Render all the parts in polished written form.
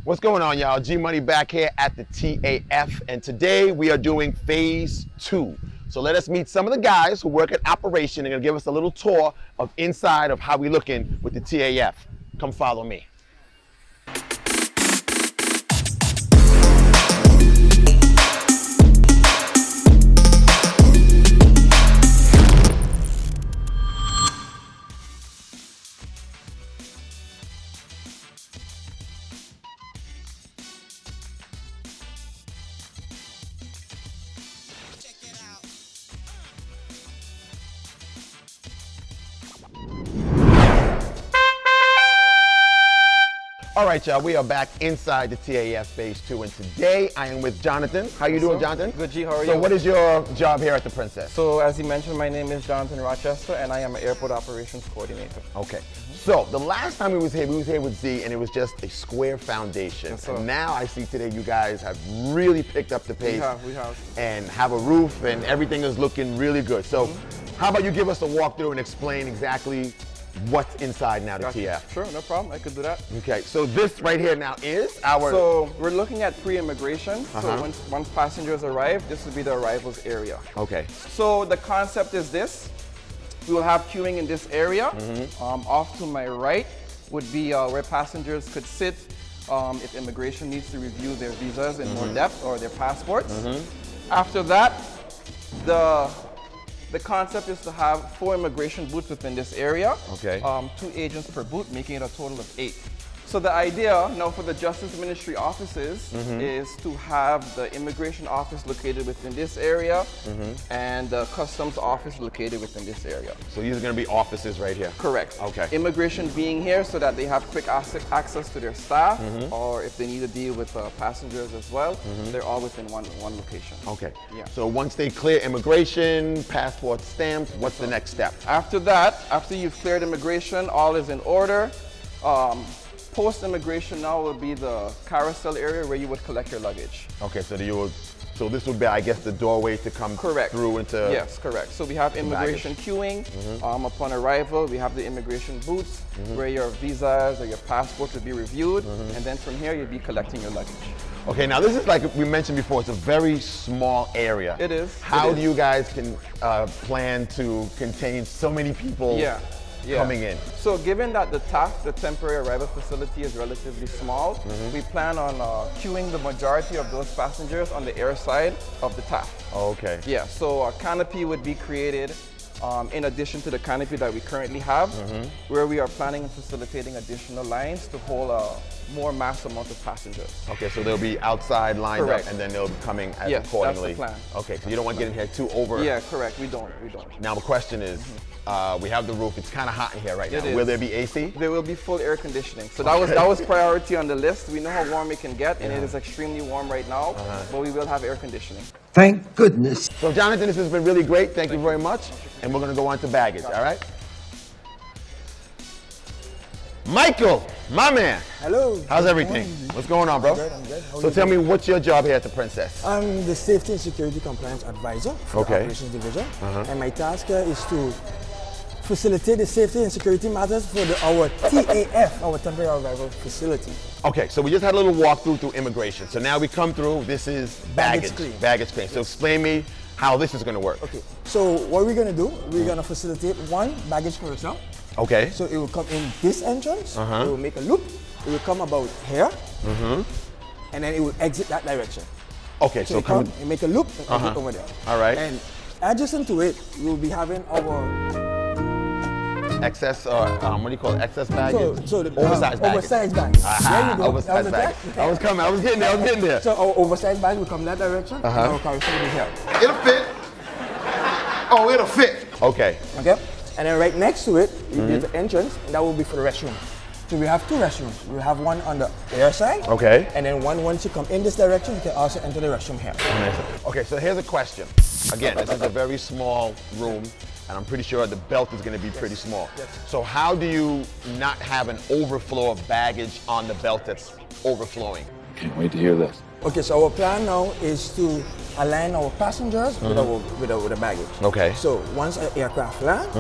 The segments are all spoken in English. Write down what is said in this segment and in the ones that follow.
What's going on, y'all? G Money back here at the T.A.F. and today we are doing phase 2. So let us meet some of the guys who work at operation. They're gonna give us a little tour of inside of how we looking with the T.A.F. Come follow me. All right, y'all, we are back inside the T.A.F. phase 2, and today I am with Jonathan. How you doing, Jonathan? Good, G, how are you? So what is your job here at the Princess? So as you mentioned, my name is Jonathan Rochester, and I am an Airport Operations Coordinator. Okay. So the last time we was here with Z, and it was just a square foundation. Yes, sir. And now I see today you guys have really picked up the pace. We have. And have a roof, and everything is looking really good. So how about you give us a walkthrough and explain exactly what's inside now the Gotcha. T.A.F. Sure, no problem, I could do that. Okay, so this right here now is our... So we're looking at pre-immigration. So once passengers arrive, this would be the arrivals area. Okay. So the concept is this. We will have queuing in this area. Off to my right would be where passengers could sit if immigration needs to review their visas in more depth or their passports. After that, the concept is to have 4 immigration booths within this area. Okay. 2 agents per booth, making it a total of 8. So the idea now for the Justice Ministry offices is to have the immigration office located within this area and the customs office located within this area. So these are going to be offices right here? Correct. Okay. Immigration being here so that they have quick access to their staff, or if they need to deal with passengers as well, they're all within one location. Okay. Yeah. So once they clear immigration, passport stamped, what's the next step? After that, after you've cleared immigration, all is in order. Post-immigration now will be the carousel area where you would collect your luggage. Okay, so so this would be, I guess, the doorway to come through into... Yes, correct. So we have immigration queuing. Upon arrival, we have the immigration booths where your visas or your passport will be reviewed. And then from here, you'll be collecting your luggage. Okay, now this is like we mentioned before, it's a very small area. It is. How do you guys plan to contain so many people coming in? So given that the T.A.F, the temporary arrival facility, is relatively small, we plan on queuing the majority of those passengers on the air side of the T.A.F. Oh, okay. Yeah, so a canopy would be created in addition to the canopy that we currently have, where we are planning and facilitating additional lines to hold a more mass amount of passengers. Okay, so they'll be outside lined up and then they'll be coming as accordingly. That's the plan. Okay, so you don't want to get in here too over. Yeah, correct, we don't. Now the question is, we have the roof, it's kind of hot in here right now. It is. Will there be AC? There will be full air conditioning. So that was priority on the list. We know how warm it can get, and it is extremely warm right now, but we will have air conditioning. Thank goodness. So Jonathan, this has been really great. Thank you very much. And we're gonna go on to baggage, all right? Michael, my man. Hello. How's everything? What's going on, bro? I'm good. So tell me, what's your job here at the Princess? I'm the Safety and Security Compliance Advisor for the Operations Division. And my task here is to facilitate the safety and security matters for our T.A.F, our temporary arrival facility. Okay, so we just had a little walkthrough through immigration. So now we come through, this is baggage claim. So explain me how this is gonna work. Okay, so what we're gonna do, we're gonna facilitate one baggage carousel. Okay. So it will come in this entrance, it will make a loop, it will come about here, and then it will exit that direction. Okay, so come and make a loop and exit over there. All right. And adjacent to it, we'll be having our excess, what do you call it? Excess baggage? So the oversized baggage. Oversized bags. There you go. Oversized baggage. I was getting there. So our oversized bags will come that direction, and our carousel will be here. It'll fit. Oh, it'll fit. Okay. Okay? And then right next to it, there's the entrance, and that will be for the restroom. So we have 2 restrooms. We have one on the air side. Okay. And then once you come in this direction, you can also enter the restroom here. Okay, so here's a question. Again, this is a very small room, and I'm pretty sure the belt is going to be pretty small. Yes. So how do you not have an overflow of baggage on the belt that's overflowing? Can't wait to hear this. Okay, so our plan now is to align our passengers with our baggage. Okay. So once an aircraft lands,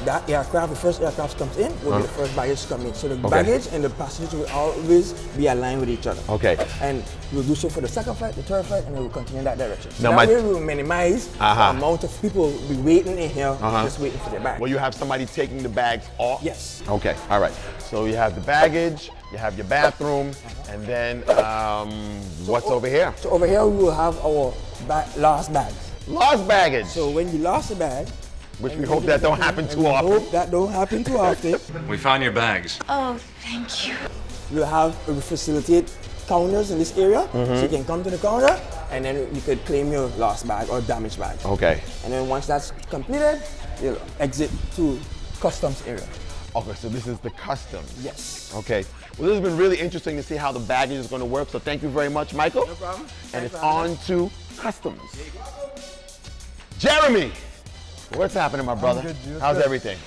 that aircraft, the first aircraft comes in, will be the first baggage to come in. So the baggage and the passengers will always be aligned with each other. Okay. And we'll do so for the second flight, the third flight, and then we'll continue in that direction. So Now that way we will minimize the amount of people will be waiting in here, just waiting for their baggage. Will you have somebody taking the bags off? Yes. Okay, all right. So you have the baggage, you have your bathroom, and then what's over here? So over here we will have our lost bags. Lost baggage. So when you lost a bag, which we hope that don't happen too often. Hope that don't happen too often. We found your bags. Oh, thank you. We'll facilitate counters in this area, so you can come to the counter and then you could claim your lost bag or damaged bag. Okay. And then once that's completed, you'll exit to customs area. Okay, so this is the customs. Yes. Okay. Well, this has been really interesting to see how the baggage is going to work. So thank you very much, Michael. No problem. And it's on to customs. Jeremy, what's happening, my brother? Good, How's everything?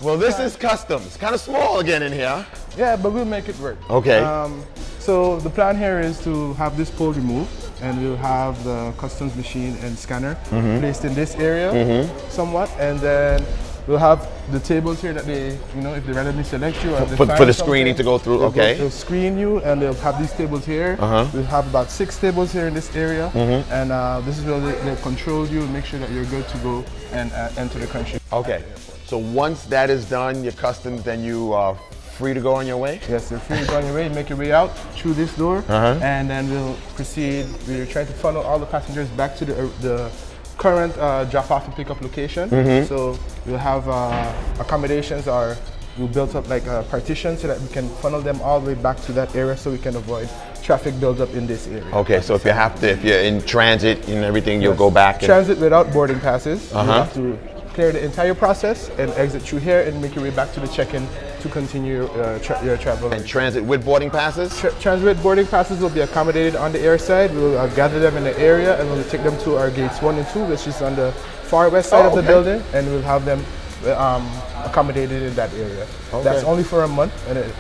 Well, this is customs. Kind of small again in here. Yeah, but we'll make it work. Okay. So the plan here is to have this pole removed, and we'll have the customs machine and scanner placed in this area somewhat, and then we'll have the tables here that they, if they randomly select you, or they For find the screening to go through, okay. They'll screen you, and they'll have these tables here. We'll have about 6 tables here in this area, and this is where they'll control you, make sure that you're good to go and enter the country. Okay. So once that is done, your customs, then you are free to go on your way? Yes, you're free to go on your way. Make your way out through this door, and then we'll proceed. We're trying to funnel all the passengers back to the current drop-off and pick-up location. So we'll have accommodations, or we'll build up like a partition so that we can funnel them all the way back to that area, so we can avoid traffic buildup in this area. Okay, so if you're in transit and everything, you'll go back. Transit without boarding passes. You have to clear the entire process and exit through here and make your way back to the check-in to continue your travel. And transit with boarding passes? Transit with boarding passes will be accommodated on the air side. We'll gather them in the area and we'll take them to our gates 1 and 2, which is on the far west side of the building, and we'll have them accommodated in that area. That's only for a month,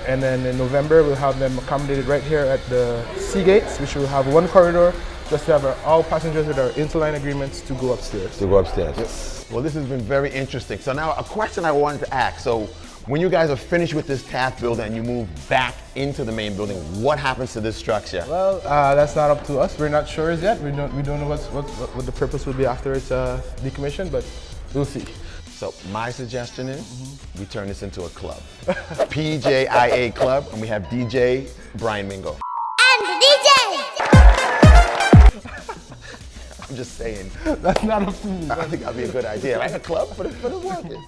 and then in November we'll have them accommodated right here at the sea gates, which will have 1 corridor just to have all passengers with our interline agreements to go upstairs. To go upstairs. Yes. Well, this has been very interesting. So now a question I wanted to ask. So when you guys are finished with this T.A.F building and you move back into the main building, what happens to this structure? Well, that's not up to us. We're not sure as yet. We don't know what the purpose will be after it's decommissioned, but we'll see. So my suggestion is we turn this into a club. PJIAE Club, and we have DJ Brian Mingo. And the DJ! I'm just saying. That's not up to me. I think that'd be a good idea, like a club for the workers.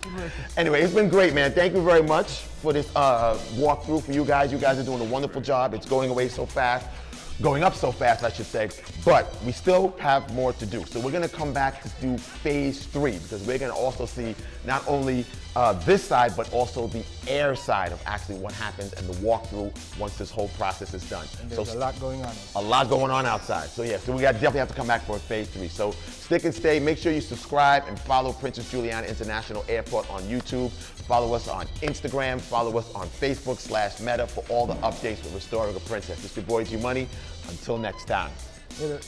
Anyway, it's been great, man. Thank you very much for this walkthrough for you guys. You guys are doing a wonderful job. It's going up so fast, I should say, but we still have more to do. So we're gonna come back to do phase 3, because we're gonna also see not only this side, but also the air side of actually what happens and the walkthrough once this whole process is done. And there's a lot going on. A lot going on outside. So yeah, so we definitely have to come back for a phase 3. So stick and stay. Make sure you subscribe and follow Princess Juliana International Airport on YouTube. Follow us on Instagram. Follow us on Facebook/Meta for all the updates with Restoring a Princess. It's your boy G Money. Until next time. Later.